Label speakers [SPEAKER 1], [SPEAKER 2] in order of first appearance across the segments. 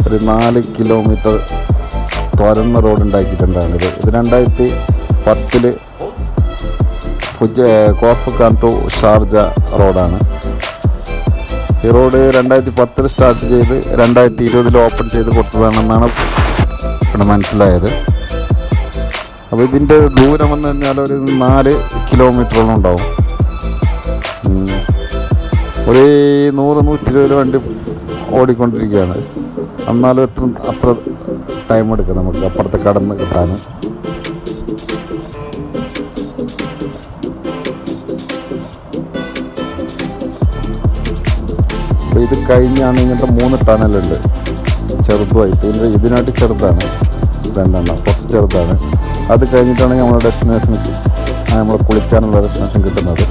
[SPEAKER 1] ഒരു 4 കിലോമീറ്റർ തുറന്ന റോഡ് ഉണ്ടാക്കിയിട്ടുണ്ടാണിത്. ഇത് 2010 കോർഫക്കാൻ ടു ഷാർജ റോഡാണ്. ഈ റോഡ് 2010 സ്റ്റാർട്ട് ചെയ്ത് 2020 ഓപ്പൺ ചെയ്ത് കൊടുത്തതാണെന്നാണ് ഇവിടെ മനസ്സിലായത്. അപ്പോൾ ഇതിൻ്റെ ദൂരമെന്ന് പറഞ്ഞാൽ ഒരു 4 കിലോമീറ്ററോളം ഉണ്ടാവും. ഒരു 100-120 വണ്ടി ഓടിക്കൊണ്ടിരിക്കുകയാണ്. എന്നാലും അത്ര ടൈം എടുക്കും നമുക്ക് അപ്പുറത്ത് കടന്ന് കിട്ടാൻ. അപ്പോൾ ഇത് കഴിഞ്ഞാണ് ഇങ്ങനത്തെ 3 ടണലുണ്ട് ചെറുതുമായിട്ട്. ഇതിനായിട്ട് ചെറുതാണ് 2 എണ്ണം, കുറച്ച് ചെറുതാണ്. അത് കഴിഞ്ഞിട്ടാണ് നമ്മുടെ ഡെസ്റ്റിനേഷൻ, നമ്മൾ കുളിക്കാനുള്ള ഡെസ്റ്റിനേഷൻ കിട്ടുന്നത്.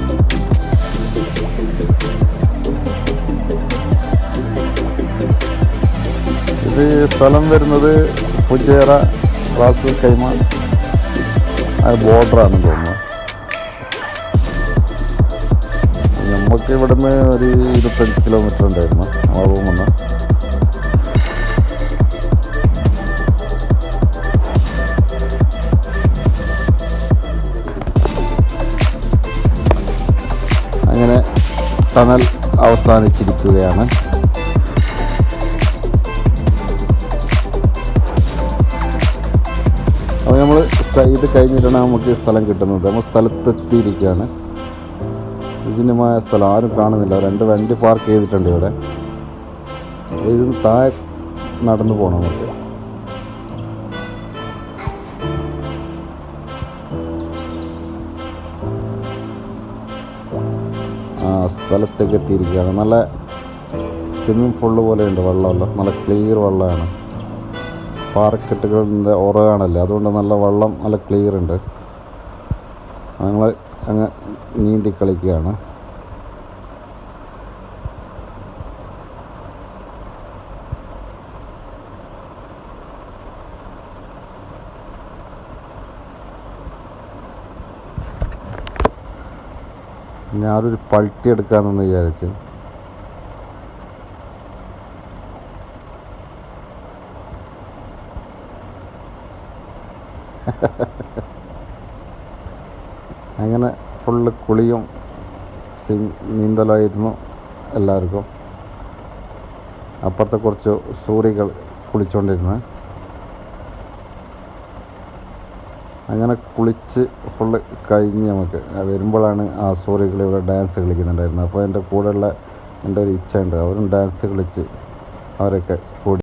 [SPEAKER 1] ഇത് സ്ഥലം വരുന്നത് ഫുജേറ റാസ് കൈമ ബോർഡറാണെന്ന് തോന്നുന്നു. നമുക്ക് ഇവിടുന്ന് ഒരു 25 കിലോമീറ്റർ ഉണ്ടായിരുന്നു ആ റൂമെന്ന്. അങ്ങനെ ടണൽ അവസാനിച്ചിരിക്കുകയാണ്. അപ്പോൾ നമ്മൾ ഇത് കഴിഞ്ഞിട്ടാണ് നമുക്ക് ഈ സ്ഥലം കിട്ടുന്നത്. നമ്മൾ സ്ഥലത്തെത്തിയിരിക്കുകയാണ്. വിജനമായ സ്ഥലം, ആരും കാണുന്നില്ല. 2 വണ്ടി പാർക്ക് ചെയ്തിട്ടുണ്ട് ഇവിടെ. അപ്പോൾ ഇതിന് താഴെ നടന്നു പോകണം നമുക്ക്. സ്ഥലത്തേക്ക് എത്തിയിരിക്കുകയാണ്. നല്ല സ്വിമ്മിങ് പൂള് പോലെയുണ്ട് വെള്ളമല്ല, നല്ല ക്ലിയർ വെള്ളമാണ്. പാറക്കെട്ടുകളുടെ ഉറവാണല്ലേ, അതുകൊണ്ട് നല്ല വെള്ളം നല്ല ക്ലിയർ ഉണ്ട്. ഞങ്ങൾ അങ്ങ് നീന്തി കളിക്കുകയാണ്. ഞാനൊരു പൾട്ടി എടുക്കാമെന്ന് വിചാരിച്ചു. അങ്ങനെ ഫുള്ള് കുളിയും നീന്തലായിരുന്നു എല്ലാവർക്കും. അപ്പുറത്തെ കുറച്ച് സൂറികൾ കുളിച്ചുകൊണ്ടിരുന്നത്. അങ്ങനെ കുളിച്ച് ഫുള്ള് കഴിഞ്ഞ് നമുക്ക് വരുമ്പോഴാണ് ആ സൂറികൾ ഇവിടെ ഡാൻസ് കളിക്കുന്നുണ്ടായിരുന്നത്. അപ്പോൾ എൻ്റെ കൂടെയുള്ള എൻ്റെ ഒരു ഇച്ഛയുണ്ട്, അവരും ഡാൻസ് കളിച്ച് അവരൊക്കെ കൂടി